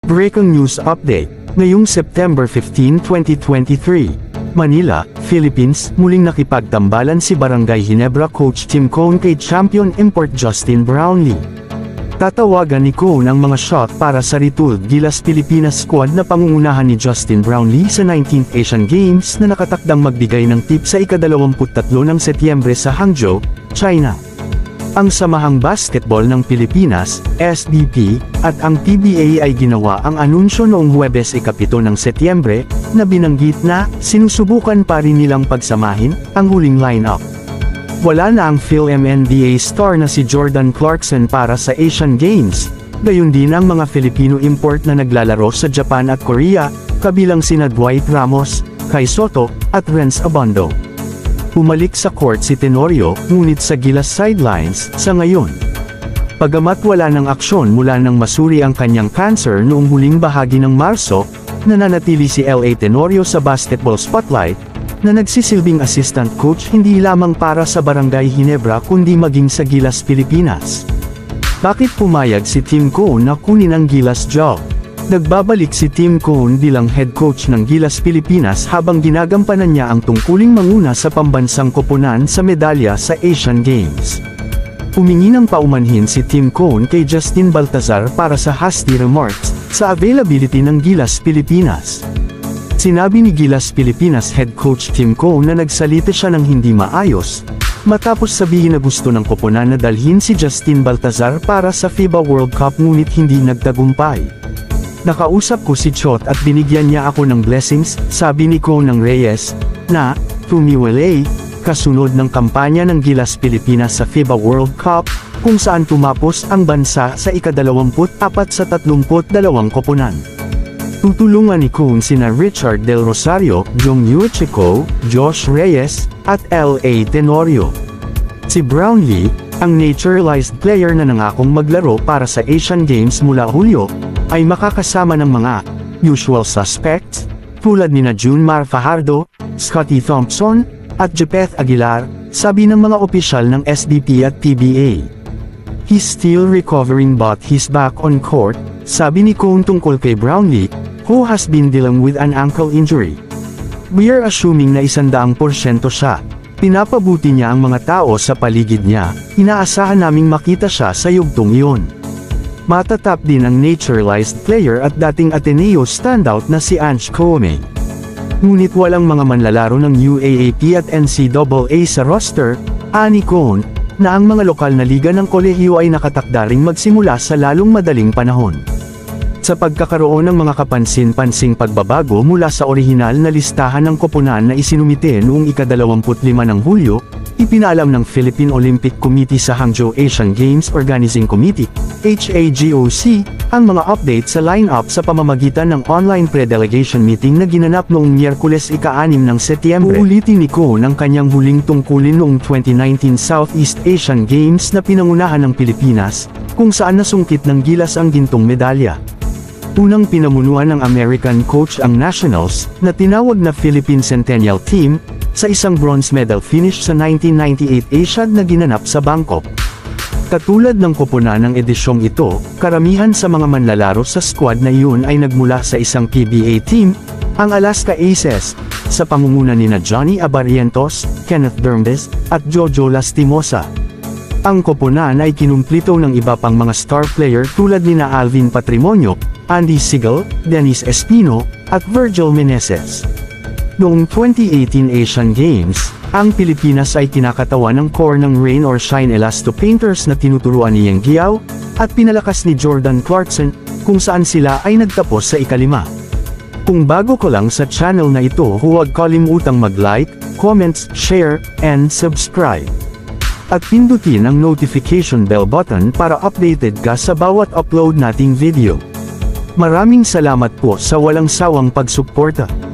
Breaking news update, ngayong September 15, 2023. Manila, Philippines, muling nakipagtambalan si Barangay Ginebra coach Tim Cone kay champion import Justin Brownlee. Tatawagan ni Cone ang mga shot para sa retooled Gilas Pilipinas squad na pangungunahan ni Justin Brownlee sa 19th Asian Games na nakatakdang magbigay ng tip sa ika-23 ng Setyembre sa Hangzhou, China. Ang Samahang Basketball ng Pilipinas, SBP, at ang PBA ay ginawa ang anunsyo noong Huwebes ika-7 ng Setyembre, na binanggit na, sinusubukan pa rin nilang pagsamahin, ang huling lineup. Wala na ang PhilMNBA star na si Jordan Clarkson para sa Asian Games, gayon din ang mga Filipino import na naglalaro sa Japan at Korea, kabilang sina Dwight Ramos, Kai Soto, at Renz Abondo. Bumalik sa court si Tenorio, ngunit sa Gilas sidelines, sa ngayon. Pagamat wala ng aksyon mula nang masuri ang kanyang cancer noong huling bahagi ng Marso, nananatili si L.A. Tenorio sa basketball spotlight, na nagsisilbing assistant coach hindi lamang para sa Barangay Ginebra kundi maging sa Gilas Pilipinas. Bakit pumayag si Tim Cone na kunin ang Gilas job? Nagbabalik si Tim Cone bilang head coach ng Gilas Pilipinas habang ginagampanan niya ang tungkuling manguna sa pambansang koponan sa medalya sa Asian Games. Humingi ng paumanhin si Tim Cone kay Justin Baltazar para sa hasty remarks sa availability ng Gilas Pilipinas. Sinabi ni Gilas Pilipinas head coach Tim Cone na nagsalita siya ng hindi maayos, matapos sabihin na gusto ng koponan na dalhin si Justin Baltazar para sa FIBA World Cup ngunit hindi nagtagumpay. Nakausap ko si Chot at binigyan niya ako ng blessings, sabi ni Cone ng Reyes, na, tumiwalay, kasunod ng kampanya ng Gilas Pilipinas sa FIBA World Cup, kung saan tumapos ang bansa sa ika-24 sa 32 koponan. Tutulungan ni Cone sina Richard Del Rosario, Jong Yuchico, Josh Reyes, at L.A. Tenorio. Si Brownlee, ang naturalized player na nangakong maglaro para sa Asian Games mula Hulyo, ay makakasama ng mga usual suspects, tulad nina Junmar Fajardo, Scottie Thompson, at Jepeth Aguilar, sabi ng mga opisyal ng SBP at PBA. He's still recovering but he's back on court, sabi ni Cone tungkol kay Brownlee, who has been dealing with an ankle injury. We are assuming na 100% siya. Pinapabuti niya ang mga tao sa paligid niya, inaasahan naming makita siya sa yugtong iyon. Matatap din ang naturalized player at dating Ateneo standout na si Ange Kouame. Ngunit walang mga manlalaro ng UAAP at NCAA sa roster, ani Cone, na ang mga lokal na liga ng kolehiyo ay nakatakda ring magsimula sa lalong madaling panahon. Sa pagkakaroon ng mga kapansin-pansing pagbabago mula sa orihinal na listahan ng koponan na isinumite noong ika-25 ng Hulyo, ipinaalam ng Philippine Olympic Committee sa Hangzhou Asian Games Organizing Committee, HAGOC, ang mga update sa lineup sa pamamagitan ng online pre-delegation meeting na ginanap noong Miyerkules ika-6 ng Setyembre. Uulitin ni Cone ang kanyang huling tungkulin noong 2019 Southeast Asian Games na pinangunahan ng Pilipinas, kung saan nasungkit ng Gilas ang gintong medalya. Unang pinamunuan ng American coach ang Nationals, na tinawag na Philippine Centennial Team, sa isang bronze medal finish sa 1998 Asiad na ginanap sa Bangkok. Katulad ng koponan ng edisyong ito, karamihan sa mga manlalaro sa squad na iyon ay nagmula sa isang PBA team, ang Alaska Aces, sa pangunguna nina Johnny Abarrientos, Kenneth Dermbes, at Jojo Lastimosa. Ang koponan ay kinumplito ng iba pang mga star player tulad nina Alvin Patrimonio, Andy Sigel, Dennis Espino, at Virgil Meneses. Noong 2018 Asian Games, ang Pilipinas ay kinakatawan ng core ng Rain or Shine Elasto Painters na tinuturuan ni Yang Giao, at pinalakas ni Jordan Clarkson, kung saan sila ay nagtapos sa ika-5. Kung bago ko lang sa channel na ito, huwag kalimutang mag-like, comments, share, and subscribe. At pindutin ang notification bell button para updated ka sa bawat upload nating video. Maraming salamat po sa walang sawang pagsuporta.